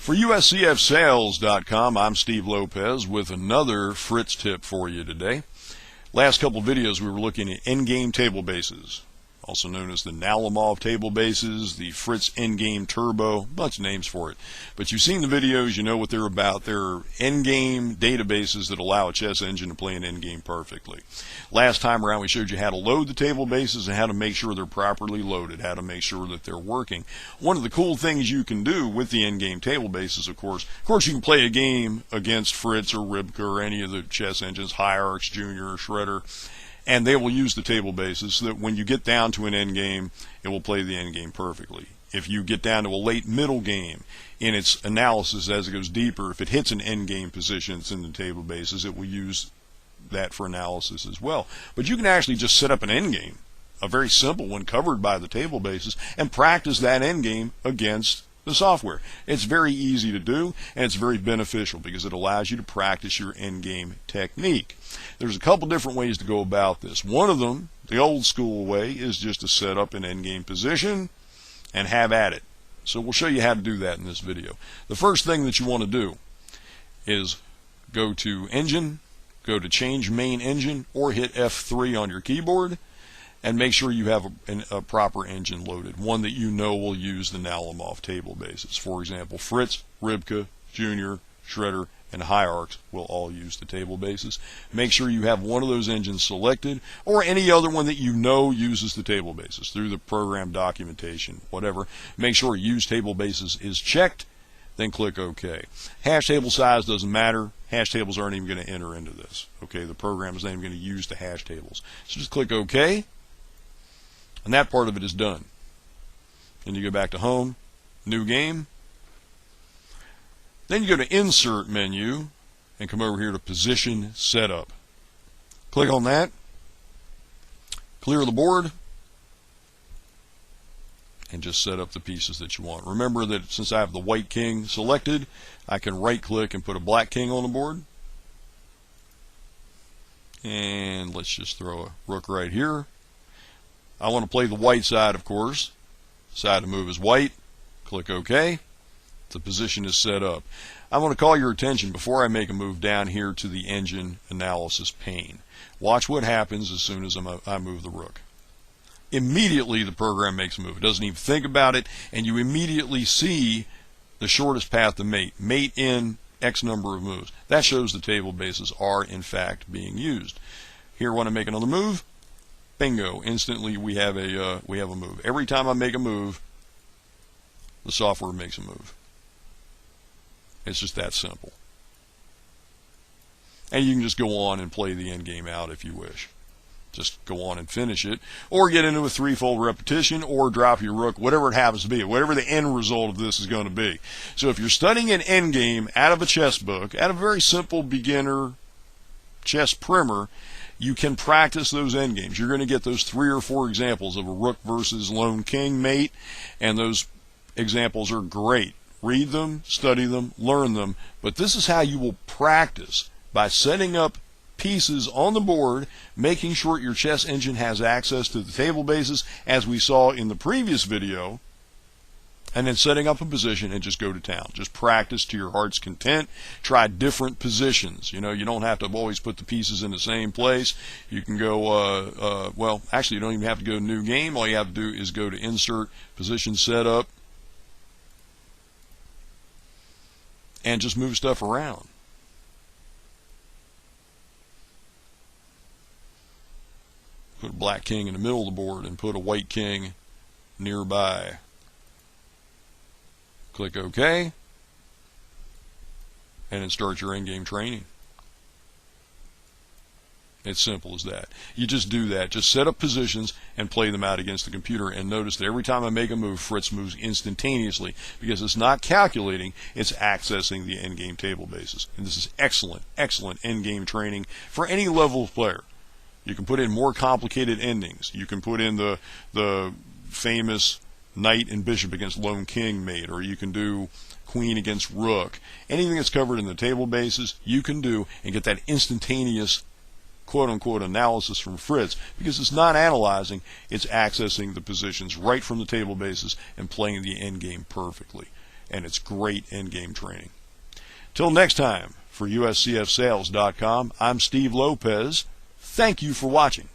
For USCFsales.com, I'm Steve Lopez with another Fritz Tip for you today. Last couple videos we were looking at endgame table bases, also known as the Nalimov table bases, the Fritz Endgame Turbo, a bunch of names for it. But you've seen the videos, you know what they're about. They're endgame databases that allow a chess engine to play an endgame perfectly. Last time around we showed you how to load the table bases and how to make sure they're properly loaded, how to make sure that they're working. One of the cool things you can do with the endgame table bases, of course you can play a game against Fritz or Ribka or any of the chess engines, Hierarchs, Junior, or Shredder, and they will use the table bases so that when you get down to an end game, it will play the end game perfectly. If you get down to a late middle game in its analysis as it goes deeper, if it hits an end game position that's in the table bases, it will use that for analysis as well. But you can actually just set up an end game, a very simple one covered by the table bases, and practice that end game against the software. It's very easy to do, and it's very beneficial because it allows you to practice your end game technique. There's a couple different ways to go about this. One of them, the old school way, is just to set up an end game position and have at it. So we'll show you how to do that in this video. The first thing that you want to do is go to Engine, go to Change Main Engine, or hit F3 on your keyboard, and make sure you have a proper engine loaded, one that you know will use the Nalimov table bases. For example, Fritz, Ribka, Junior, Shredder, and Hierarchs will all use the table bases. Make sure you have one of those engines selected, or any other one that you know uses the table bases through the program documentation, whatever. Make sure Use Table Bases is checked, then click OK. Hash table size doesn't matter. Hash tables aren't even going to enter into this. Okay, the program is not even going to use the hash tables. So just click OK. And that part of it is done. Then you go back to Home, New Game. Then you go to Insert menu and come over here to Position Setup. Click on that. Clear the board. And just set up the pieces that you want. Remember that since I have the white king selected, I can right click and put a black king on the board. And let's just throw a rook right here. I want to play the white side, of course. Side to move is white. Click OK. The position is set up. I want to call your attention before I make a move down here to the engine analysis pane. Watch what happens as soon as I move the rook. Immediately the program makes a move. It doesn't even think about it, and you immediately see the shortest path to mate. Mate in X number of moves. That shows the table bases are in fact being used. Here, when I make another move, bingo! Instantly we have a move. Every time I make a move, the software makes a move. It's just that simple. And you can just go on and play the end game out if you wish. Just go on and finish it, or get into a threefold repetition, or drop your rook, whatever it happens to be, whatever the end result of this is going to be. So if you're studying an end game out of a chess book, out of a very simple beginner chess primer, you can practice those end games. You're going to get those 3 or 4 examples of a rook versus lone king mate, and those examples are great. Read them, study them, learn them, but this is how you will practice, by setting up pieces on the board, making sure your chess engine has access to the table bases as we saw in the previous video, and then setting up a position and just go to town. Just practice to your heart's content. Try different positions. You know, you don't have to always put the pieces in the same place. You can go, well, actually you don't even have to go to New Game. All you have to do is go to Insert, Position Setup, and just move stuff around. Put a black king in the middle of the board and put a white king nearby. Click OK, and then start your endgame training. It's simple as that. You just do that. Just set up positions and play them out against the computer, and notice that every time I make a move, Fritz moves instantaneously because it's not calculating, it's accessing the endgame table bases. And this is excellent, excellent endgame training for any level of player. You can put in more complicated endings. You can put in the famous knight and bishop against lone king mate, or you can do queen against rook. Anything that's covered in the table bases, you can do and get that instantaneous quote-unquote analysis from Fritz, because it's not analyzing, it's accessing the positions right from the table bases and playing the end game perfectly. and it's great in-game training. Till next time, for USCFsales.com, I'm Steve Lopez. Thank you for watching.